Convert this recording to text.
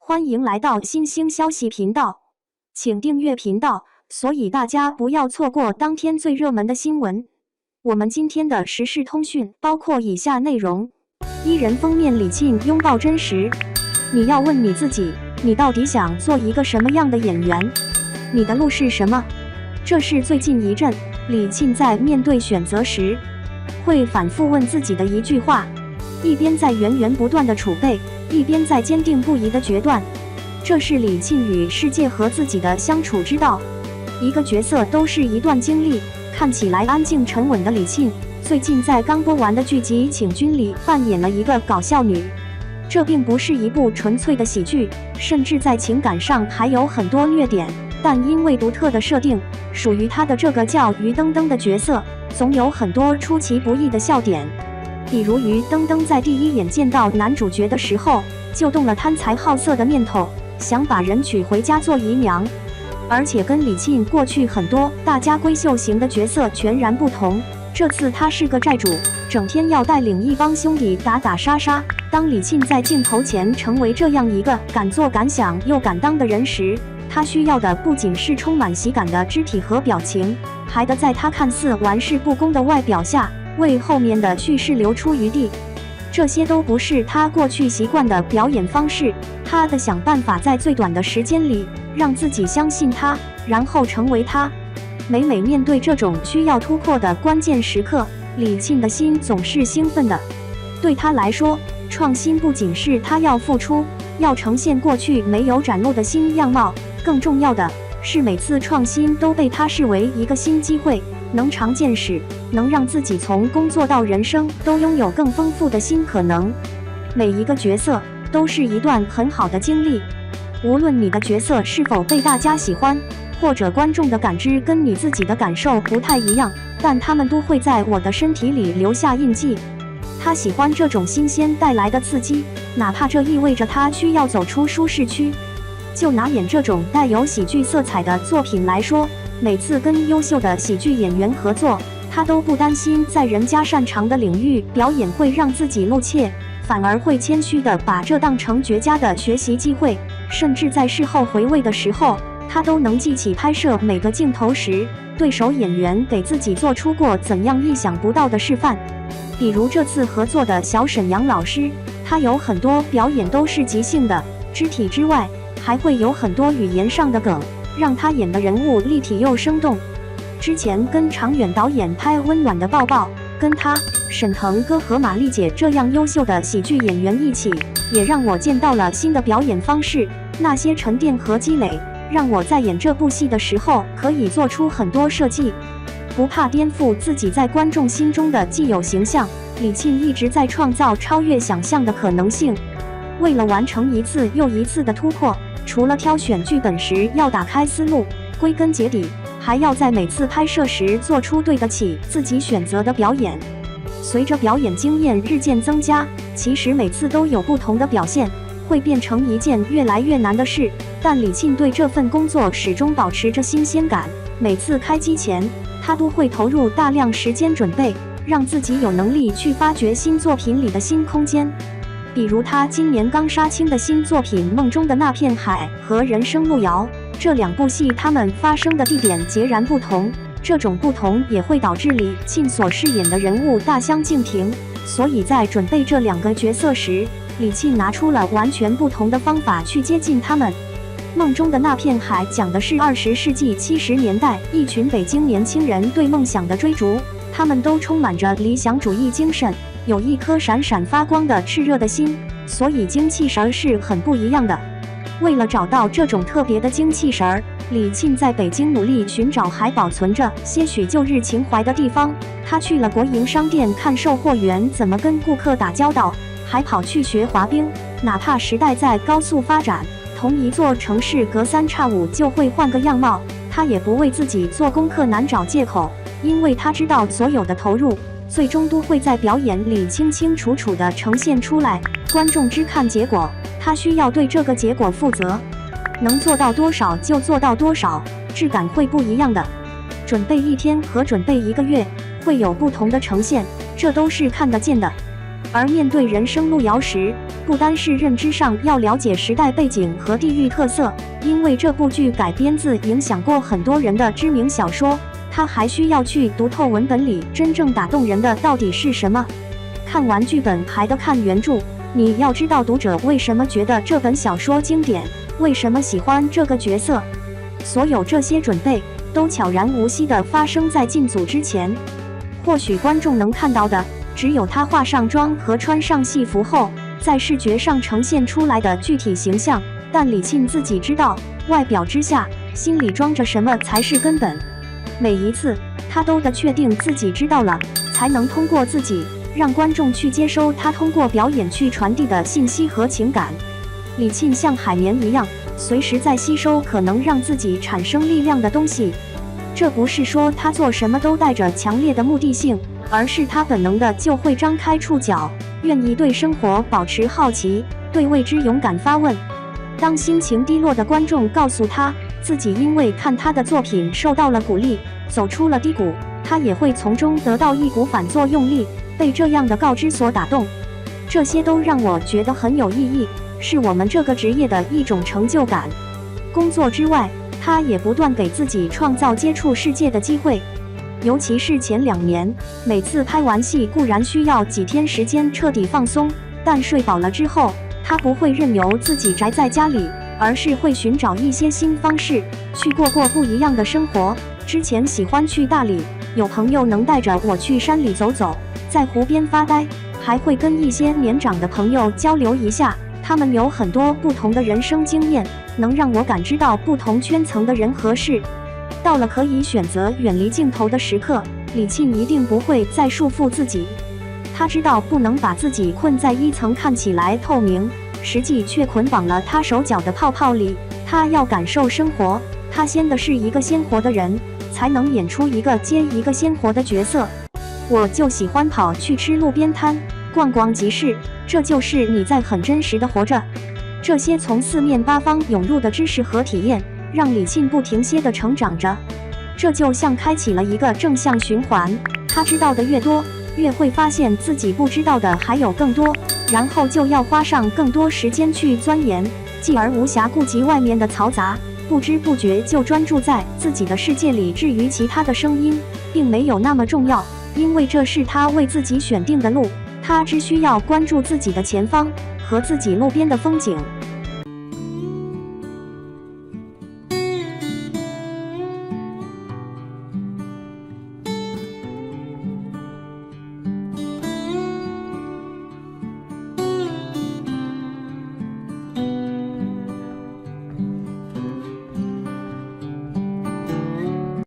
欢迎来到新兴消息频道，请订阅频道，所以大家不要错过当天最热门的新闻。我们今天的时事通讯包括以下内容：一人封面李沁拥抱真实。你要问你自己，你到底想做一个什么样的演员？你的路是什么？这是最近一阵李沁在面对选择时，会反复问自己的一句话，一边在源源不断的储备，一边在坚定不移的决断。这是李沁与世界和自己的相处之道。一个角色都是一段经历，看起来安静沉稳的李沁，最近在刚播完的剧集《请君》里扮演了一个搞笑女。这并不是一部纯粹的喜剧，甚至在情感上还有很多虐点，但因为独特的设定，属于她的这个叫于登登的角色，总有很多出其不意的笑点。比如于登登在第一眼见到男主角的时候，就动了贪财好色的念头，想把人娶回家做姨娘。而且跟李沁过去很多大家闺秀型的角色全然不同，这次他是个债主，整天要带领一帮兄弟打打杀杀。当李沁在镜头前成为这样一个敢做敢想又敢当的人时，他需要的不仅是充满喜感的肢体和表情，还得在他看似玩世不恭的外表下，为后面的叙事留出余地。这些都不是他过去习惯的表演方式，他得想办法在最短的时间里让自己相信他，然后成为他。每面对这种需要突破的关键时刻，李沁的心总是兴奋的。对他来说，创新不仅是他要付出，要呈现过去没有展露的新样貌，更重要的是每次创新都被他视为一个新机会，能长见识，能让自己从工作到人生都拥有更丰富的新可能。每一个角色都是一段很好的经历，无论你的角色是否被大家喜欢，或者观众的感知跟你自己的感受不太一样，但他们都会在我的身体里留下印记。他喜欢这种新鲜带来的刺激，哪怕这意味着他需要走出舒适区。就拿演这种带有喜剧色彩的作品来说，每次跟优秀的喜剧演员合作，他都不担心在人家擅长的领域表演会让自己露怯，反而会谦虚地把这当成绝佳的学习机会。甚至在事后回味的时候，他都能记起拍摄每个镜头时，对手演员给自己做出过怎样意想不到的示范。比如这次合作的小沈阳老师，他有很多表演都是即兴的，肢体之外还会有很多语言上的梗，让他演的人物立体又生动。之前跟常远导演拍《温暖的抱抱》，跟他、沈腾哥和马丽姐这样优秀的喜剧演员一起，也让我见到了新的表演方式。那些沉淀和积累，让我在演这部戏的时候可以做出很多设计，不怕颠覆自己在观众心中的既有形象。李沁一直在创造超越想象的可能性。为了完成一次又一次的突破，除了挑选剧本时要打开思路，归根结底还要在每次拍摄时做出对得起自己选择的表演。随着表演经验日渐增加，其实每次都有不同的表现，会变成一件越来越难的事，但李沁对这份工作始终保持着新鲜感。每次开机前，他都会投入大量时间准备，让自己有能力去发掘新作品里的新空间。比如他今年刚杀青的新作品《梦中的那片海》和《人生路遥》，这两部戏他们发生的地点截然不同，这种不同也会导致李沁所饰演的人物大相径庭。所以在准备这两个角色时，李沁拿出了完全不同的方法去接近他们。梦中的那片海讲的是20世纪70年代一群北京年轻人对梦想的追逐，他们都充满着理想主义精神，有一颗闪闪发光的炽热的心，所以精气神是很不一样的。为了找到这种特别的精气神，李沁在北京努力寻找还保存着些许旧日情怀的地方。他去了国营商店看售货员怎么跟顾客打交道，还跑去学滑冰。哪怕时代在高速发展，同一座城市隔3差5就会换个样貌，他也不为自己做功课难找借口，因为他知道所有的投入最终都会在表演里清清楚楚地呈现出来。观众只看结果，他需要对这个结果负责，能做到多少就做到多少，质感会不一样的。准备1天和准备1个月会有不同的呈现，这都是看得见的。而面对人生路遥时，不单是认知上要了解时代背景和地域特色，因为这部剧改编自影响过很多人的知名小说，他还需要去读透文本里真正打动人的到底是什么。看完剧本还得看原著，你要知道读者为什么觉得这本小说经典，为什么喜欢这个角色。所有这些准备都悄然无息地发生在进组之前。或许观众能看到的只有他化上妆和穿上戏服后在视觉上呈现出来的具体形象，但李沁自己知道，外表之下心里装着什么才是根本。每一次他都得确定自己知道了，才能通过自己让观众去接收他通过表演去传递的信息和情感。李沁像海绵一样，随时在吸收可能让自己产生力量的东西。这不是说他做什么都带着强烈的目的性，而是他本能的就会张开触角，愿意对生活保持好奇，对未知勇敢发问。当心情低落的观众告诉他自己因为看他的作品受到了鼓励，走出了低谷，他也会从中得到一股反作用力，被这样的告知所打动。这些都让我觉得很有意义，是我们这个职业的一种成就感。工作之外，他也不断给自己创造接触世界的机会。尤其是前2年，每次拍完戏固然需要几天时间彻底放松，但睡饱了之后，他不会任由自己宅在家里，而是会寻找一些新方式，去过不一样的生活。之前喜欢去大理，有朋友能带着我去山里走走，在湖边发呆，还会跟一些年长的朋友交流一下，他们有很多不同的人生经验，能让我感知到不同圈层的人和事。到了可以选择远离镜头的时刻，李沁一定不会再束缚自己。他知道不能把自己困在一层看起来透明，实际却捆绑了他手脚的泡泡里。他要感受生活，他先的是一个鲜活的人，才能演出一个接一个鲜活的角色。我就喜欢跑去吃路边摊，逛逛集市，这就是你在很真实的活着。这些从四面八方涌入的知识和体验，让李沁不停歇地成长着。这就像开启了一个正向循环，他知道的越多，越会发现自己不知道的还有更多，然后就要花上更多时间去钻研，继而无暇顾及外面的嘈杂，不知不觉就专注在自己的世界里。至于其他的声音，并没有那么重要，因为这是他为自己选定的路，他只需要关注自己的前方和自己路边的风景。